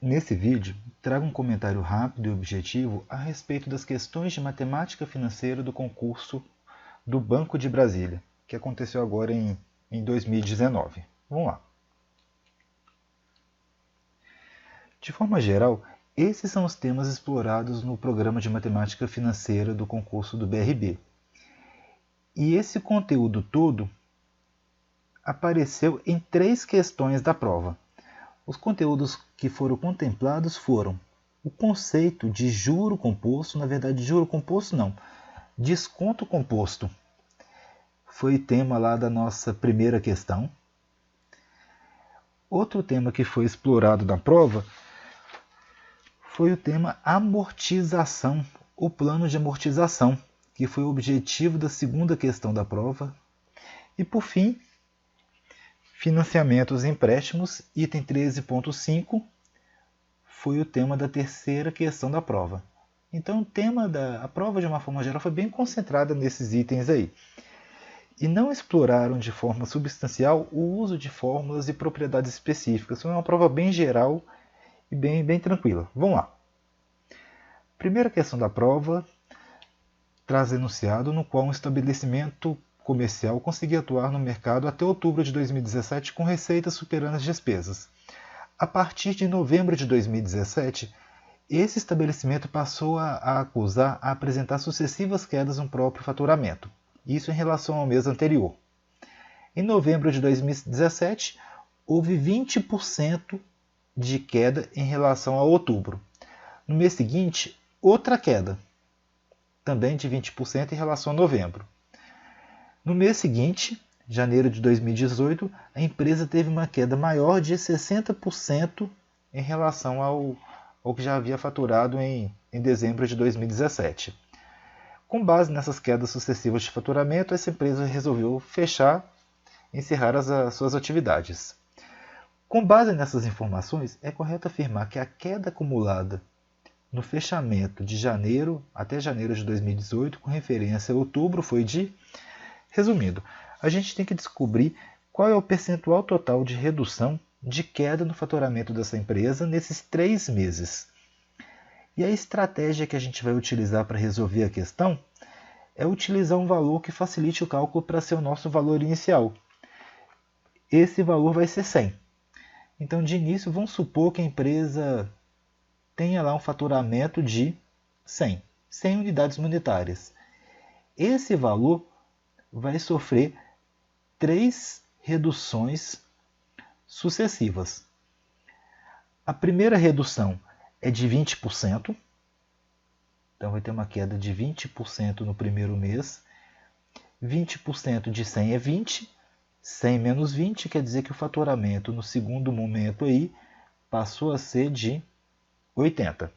Nesse vídeo, trago um comentário rápido e objetivo a respeito das questões de matemática financeira do concurso do Banco de Brasília, que aconteceu agora em 2019. Vamos lá. De forma geral, esses são os temas explorados no programa de matemática financeira do concurso do BRB. E esse conteúdo todo apareceu em 3 questões da prova. Os conteúdos que foram contemplados foram o conceito de juro composto, na verdade juro composto não, desconto composto. Foi tema lá da nossa primeira questão. Outro tema que foi explorado na prova foi o tema amortização, o plano de amortização, que foi o objetivo da segunda questão da prova. E por fim, financiamentos e empréstimos, item 13.5, foi o tema da terceira questão da prova. Então o tema da prova, de uma forma geral, foi bem concentrada nesses itens aí. E não exploraram de forma substancial o uso de fórmulas e propriedades específicas. Foi uma prova bem geral e bem tranquila. Vamos lá. Primeira questão da prova traz enunciado no qual um estabelecimento comercial conseguia atuar no mercado até outubro de 2017 com receitas superando as despesas. A partir de novembro de 2017, esse estabelecimento passou a apresentar sucessivas quedas no próprio faturamento, isso em relação ao mês anterior. Em novembro de 2017, houve 20% de queda em relação a outubro. No mês seguinte, outra queda, também de 20% em relação a novembro. No mês seguinte, janeiro de 2018, a empresa teve uma queda maior de 60% em relação ao que já havia faturado em dezembro de 2017. Com base nessas quedas sucessivas de faturamento, essa empresa resolveu encerrar as suas atividades. Com base nessas informações, é correto afirmar que a queda acumulada no fechamento de janeiro até janeiro de 2018, com referência a outubro, foi de... Resumindo, a gente tem que descobrir qual é o percentual total de redução de queda no faturamento dessa empresa nesses 3 meses. E a estratégia que a gente vai utilizar para resolver a questão é utilizar um valor que facilite o cálculo para ser o nosso valor inicial. Esse valor vai ser 100. Então, de início, vamos supor que a empresa tenha lá um faturamento de 100 unidades monetárias. Esse valor vai sofrer 3 reduções sucessivas. A primeira redução é de 20%, então vai ter uma queda de 20% no primeiro mês. 20% de 100 é 20, 100 menos 20 quer dizer que o faturamento no segundo momento aí passou a ser de 80.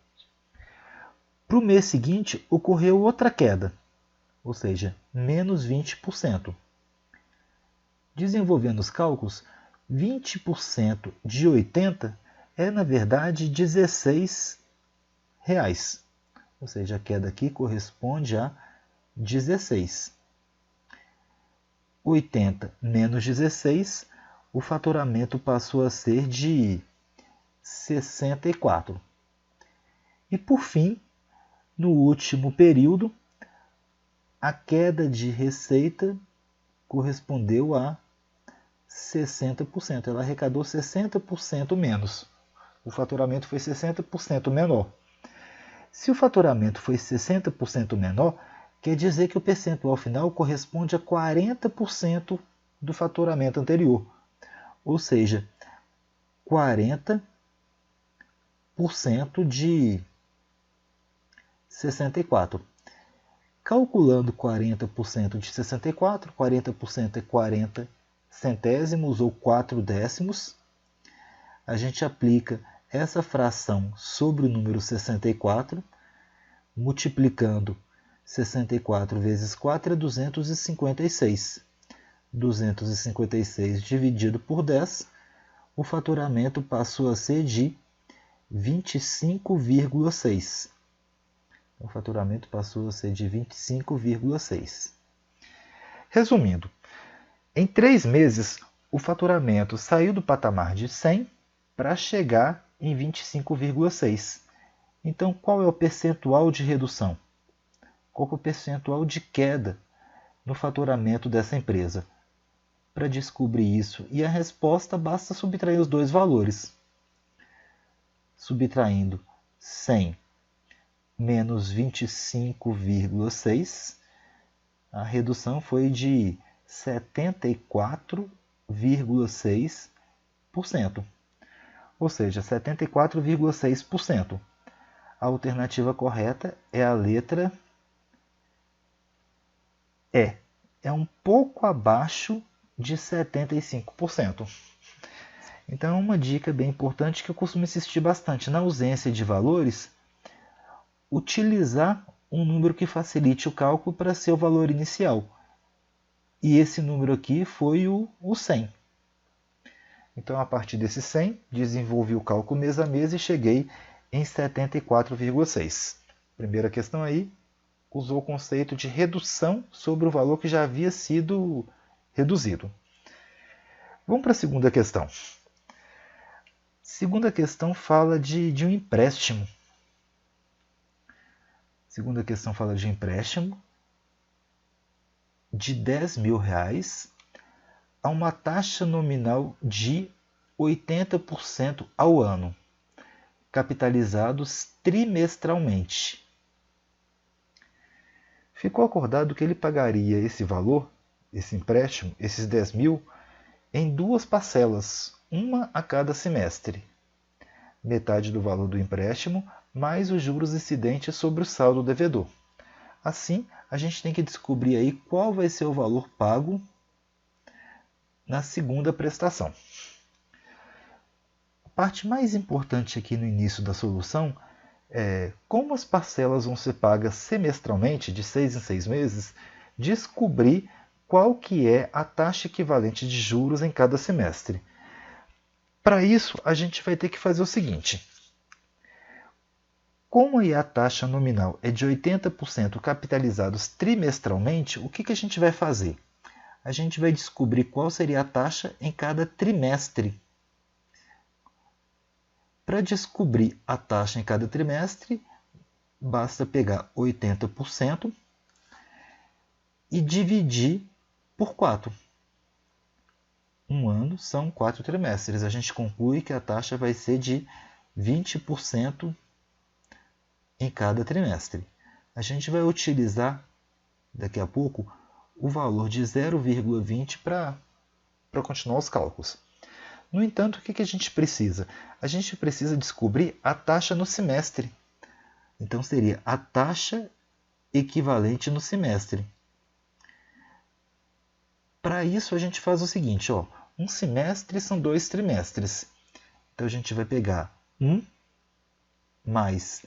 Para o mês seguinte ocorreu outra queda, ou seja, menos 20%. Desenvolvendo os cálculos, 20% de 80 é, na verdade, 16 reais. Ou seja, a queda aqui corresponde a 16. 80 menos 16, o faturamento passou a ser de 64. E, por fim, no último período, a queda de receita correspondeu a 60%. Ela arrecadou 60% menos. O faturamento foi 60% menor. Se o faturamento foi 60% menor, quer dizer que o percentual final corresponde a 40% do faturamento anterior. Ou seja, 40% de 64. Calculando 40% de 64, 40% é 40 centésimos ou 4 décimos. A gente aplica essa fração sobre o número 64, multiplicando 64 vezes 4 é 256. 256 dividido por 10, o faturamento passou a ser de 25,6. O faturamento passou a ser de 25,6. Resumindo, em 3 meses, o faturamento saiu do patamar de 100 para chegar em 25,6. Então, qual é o percentual de redução? Qual é o percentual de queda no faturamento dessa empresa? Para descobrir isso e a resposta, basta subtrair os dois valores. Subtraindo 100 menos 25,6, a redução foi de 74,6%. Ou seja, 74,6%. A alternativa correta é a letra E. É um pouco abaixo de 75%. Então, uma dica bem importante que eu costumo insistir bastante: na ausência de valores, utilizar um número que facilite o cálculo para ser o valor inicial. E esse número aqui foi o 100. Então, a partir desse 100, desenvolvi o cálculo mês a mês e cheguei em 74,6. Primeira questão aí, usou o conceito de redução sobre o valor que já havia sido reduzido. Vamos para a segunda questão. Segunda questão fala de um empréstimo. Segunda questão fala de empréstimo de R$10.000 a uma taxa nominal de 80% ao ano, capitalizados trimestralmente. Ficou acordado que ele pagaria esse valor, esse empréstimo, esses 10.000, em duas parcelas, uma a cada semestre. Metade do valor do empréstimo, mais os juros incidentes sobre o saldo devedor. Assim, a gente tem que descobrir aí qual vai ser o valor pago na segunda prestação. A parte mais importante aqui no início da solução é, como as parcelas vão ser pagas semestralmente, de 6 em 6 meses, descobrir qual que é a taxa equivalente de juros em cada semestre. Para isso, a gente vai ter que fazer o seguinte: como aí a taxa nominal é de 80% capitalizados trimestralmente, o que a gente vai fazer? A gente vai descobrir qual seria a taxa em cada trimestre. Para descobrir a taxa em cada trimestre, basta pegar 80% e dividir por 4. Um ano são 4 trimestres. A gente conclui que a taxa vai ser de 20% em cada trimestre. A gente vai utilizar, daqui a pouco, o valor de 0,20 para continuar os cálculos. No entanto, o que a gente precisa? A gente precisa descobrir a taxa no semestre. Então, seria a taxa equivalente no semestre. Para isso, a gente faz o seguinte: um semestre são 2 trimestres. Então, a gente vai pegar 1 mais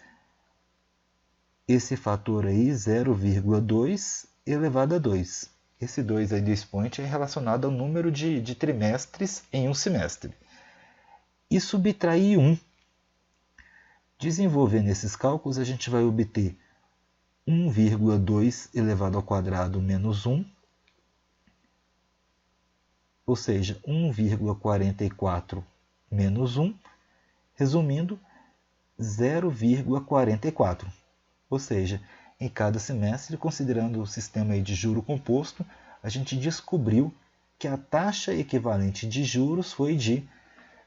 esse fator aí, 0,2 elevado a 2. Esse 2 aí do expoente é relacionado ao número de trimestres em um semestre. E subtrair 1. Desenvolvendo esses cálculos, a gente vai obter 1,2 elevado ao quadrado menos 1, ou seja, 1,44 menos 1, resumindo, 0,44. Ou seja, em cada semestre, considerando o sistema aí de juro composto, a gente descobriu que a taxa equivalente de juros foi de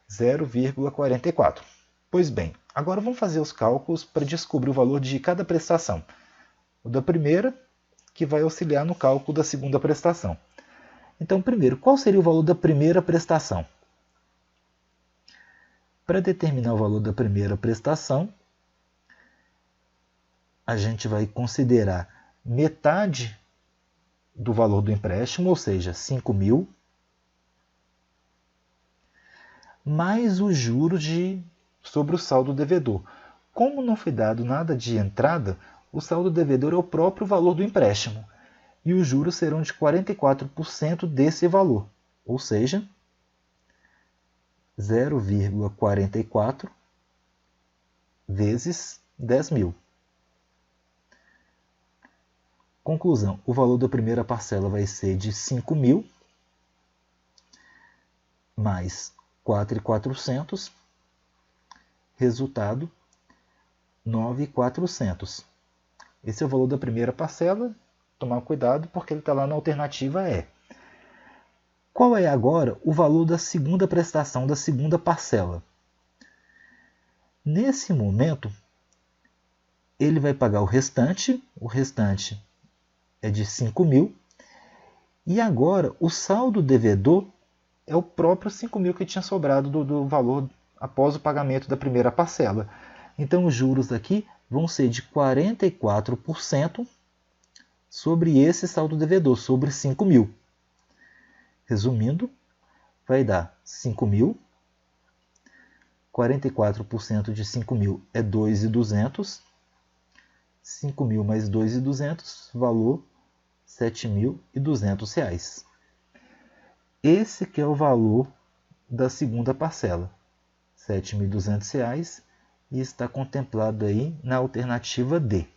0,44. Pois bem, agora vamos fazer os cálculos para descobrir o valor de cada prestação. O da primeira, que vai auxiliar no cálculo da segunda prestação. Então, primeiro, qual seria o valor da primeira prestação? Para determinar o valor da primeira prestação, a gente vai considerar metade do valor do empréstimo, ou seja, 5.000, mais os juros sobre o saldo devedor. Como não foi dado nada de entrada, o saldo devedor é o próprio valor do empréstimo, e os juros serão de 44% desse valor, ou seja, 0,44 vezes 10.000. Conclusão, o valor da primeira parcela vai ser de 5.000 mais 4.400 Resultado, 9.400. Esse é o valor da primeira parcela. Tomar cuidado porque ele está lá na alternativa E. Qual é agora o valor da segunda prestação, da segunda parcela? Nesse momento, ele vai pagar o restante é de 5.000, e agora o saldo devedor é o próprio 5.000 que tinha sobrado do valor após o pagamento da primeira parcela. Então os juros aqui vão ser de 44% sobre esse saldo devedor, sobre 5.000. Resumindo, vai dar 5.000, 44% de 5.000 é 2.200, 5.000 mais 2.200, valor R$ 7.200. Esse que é o valor da segunda parcela, R$ 7.200, e está contemplado aí na alternativa D.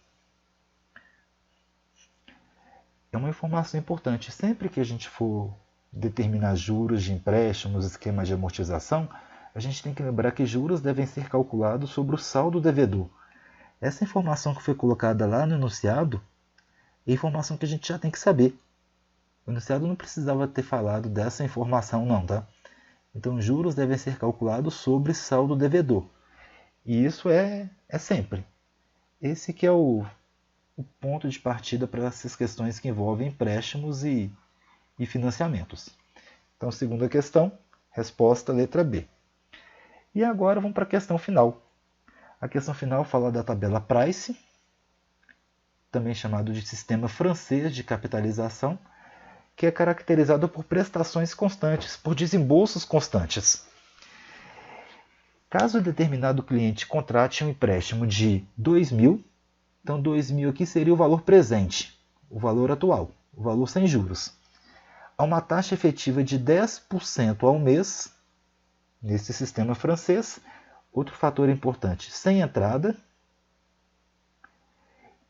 É uma informação importante. Sempre que a gente for determinar juros de empréstimos, esquemas de amortização, a gente tem que lembrar que juros devem ser calculados sobre o saldo devedor. Essa informação que foi colocada lá no enunciado é informação que a gente já tem que saber. O enunciado não precisava ter falado dessa informação não, tá? Então, juros devem ser calculados sobre saldo devedor. E isso é sempre. Esse que é o ponto de partida para essas questões que envolvem empréstimos e financiamentos. Então, segunda questão, resposta letra B. E agora vamos para a questão final. A questão final fala da tabela Price, também chamado de sistema francês de capitalização, que é caracterizado por prestações constantes, por desembolsos constantes. Caso determinado cliente contrate um empréstimo de 2.000, então 2.000 aqui seria o valor presente, o valor atual, o valor sem juros. A uma taxa efetiva de 10% ao mês, nesse sistema francês, outro fator importante, sem entrada,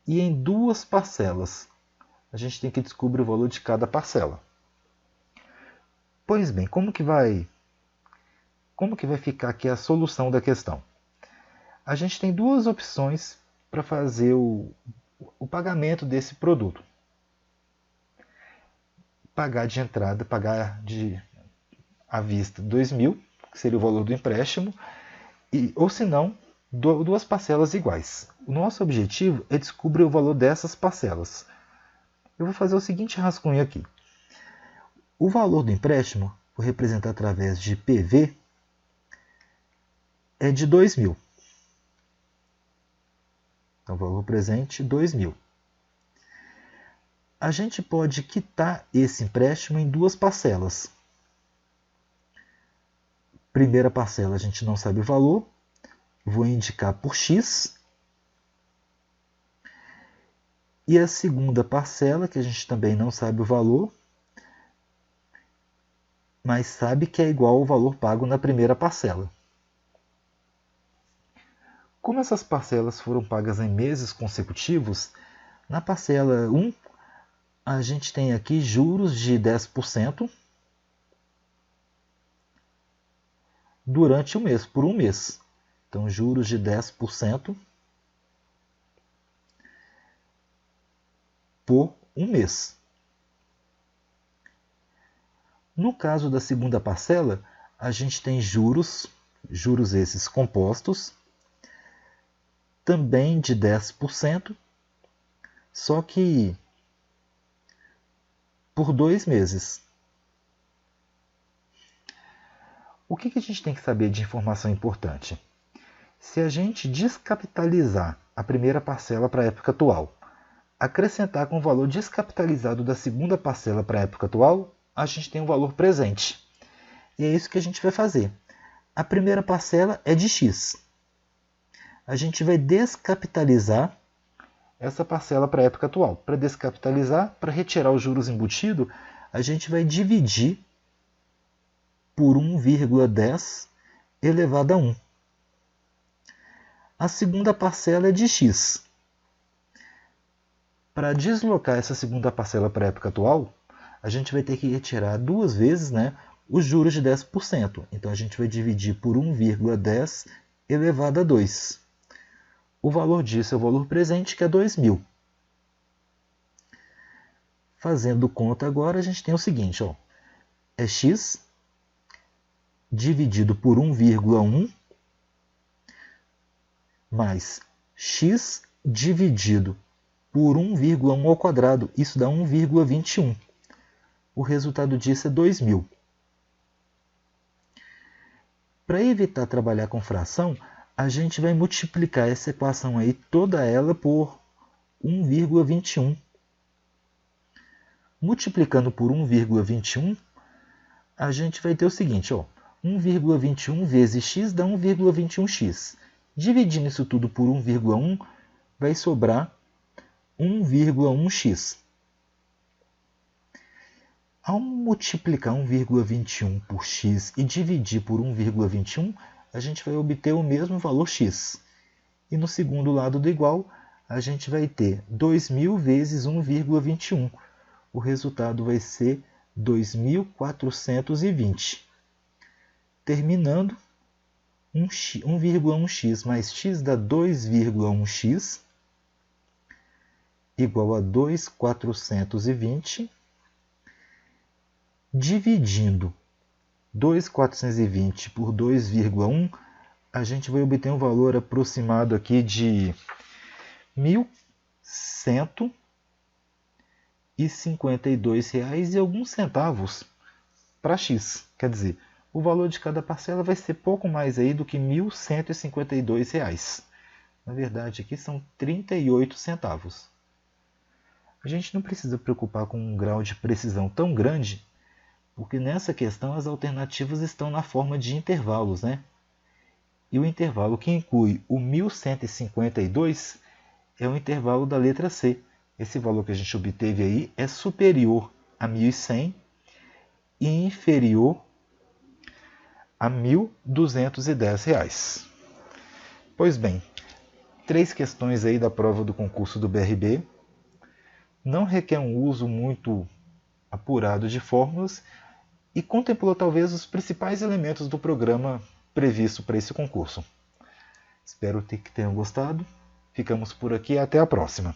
e em 2 parcelas. A gente tem que descobrir o valor de cada parcela. Pois bem, como que vai ficar aqui a solução da questão? A gente tem 2 opções para fazer o pagamento desse produto. Pagar de entrada, pagar à vista 2.000, que seria o valor do empréstimo, ou se não, 2 parcelas iguais. O nosso objetivo é descobrir o valor dessas parcelas. Eu vou fazer o seguinte rascunho aqui. O valor do empréstimo, vou representar através de PV, é de 2.000. Então, o valor presente, 2.000. A gente pode quitar esse empréstimo em 2 parcelas. Primeira parcela, a gente não sabe o valor. Vou indicar por X. E a segunda parcela, que a gente também não sabe o valor, mas sabe que é igual ao valor pago na primeira parcela. Como essas parcelas foram pagas em meses consecutivos, na parcela 1, a gente tem aqui juros de 10% durante o mês, por um mês. Então, juros de 10% por um mês. No caso da segunda parcela, a gente tem juros esses compostos, também de 10%, só que por 2 meses. O que a gente tem que saber de informação importante? Se a gente descapitalizar a primeira parcela para a época atual, acrescentar com o valor descapitalizado da segunda parcela para a época atual, a gente tem um valor presente. E é isso que a gente vai fazer. A primeira parcela é de X. A gente vai descapitalizar essa parcela para a época atual. Para descapitalizar, para retirar os juros embutidos, a gente vai dividir por 1,10 elevado a 1. A segunda parcela é de X. Para deslocar essa segunda parcela para a época atual, a gente vai ter que retirar 2 vezes, os juros de 10%. Então, a gente vai dividir por 1,10 elevado a 2. O valor disso é o valor presente, que é 2.000. Fazendo conta agora, a gente tem o seguinte, ó, é x dividido por 1,1 mais x dividido por 1,1 ao quadrado. Isso dá 1,21. O resultado disso é 2.000. Para evitar trabalhar com fração, a gente vai multiplicar essa equação aí, toda ela, por 1,21. Multiplicando por 1,21, a gente vai ter o seguinte, ó, 1,21 vezes x dá 1,21x. Dividindo isso tudo por 1,1, vai sobrar 1,1x. Ao multiplicar 1,21 por x e dividir por 1,21, a gente vai obter o mesmo valor x. E no segundo lado do igual, a gente vai ter 2.000 vezes 1,21. O resultado vai ser 2.420. Terminando, 1,1x mais x dá 2,1x, igual a 2.420. Dividindo 2.420 por 2,1, a gente vai obter um valor aproximado aqui de 1.152 reais e alguns centavos para x. Quer dizer, o valor de cada parcela vai ser pouco mais aí do que 1.152 reais. Na verdade, aqui são 38 centavos. A gente não precisa preocupar com um grau de precisão tão grande, porque nessa questão as alternativas estão na forma de intervalos, né? E o intervalo que inclui o 1.152 é o intervalo da letra C. Esse valor que a gente obteve aí é superior a 1.100 e inferior a 1.210 reais. Pois bem, 3 questões aí da prova do concurso do BRB. Não requer um uso muito apurado de fórmulas e contemplou talvez os principais elementos do programa previsto para esse concurso. Espero que tenham gostado. Ficamos por aqui e até a próxima.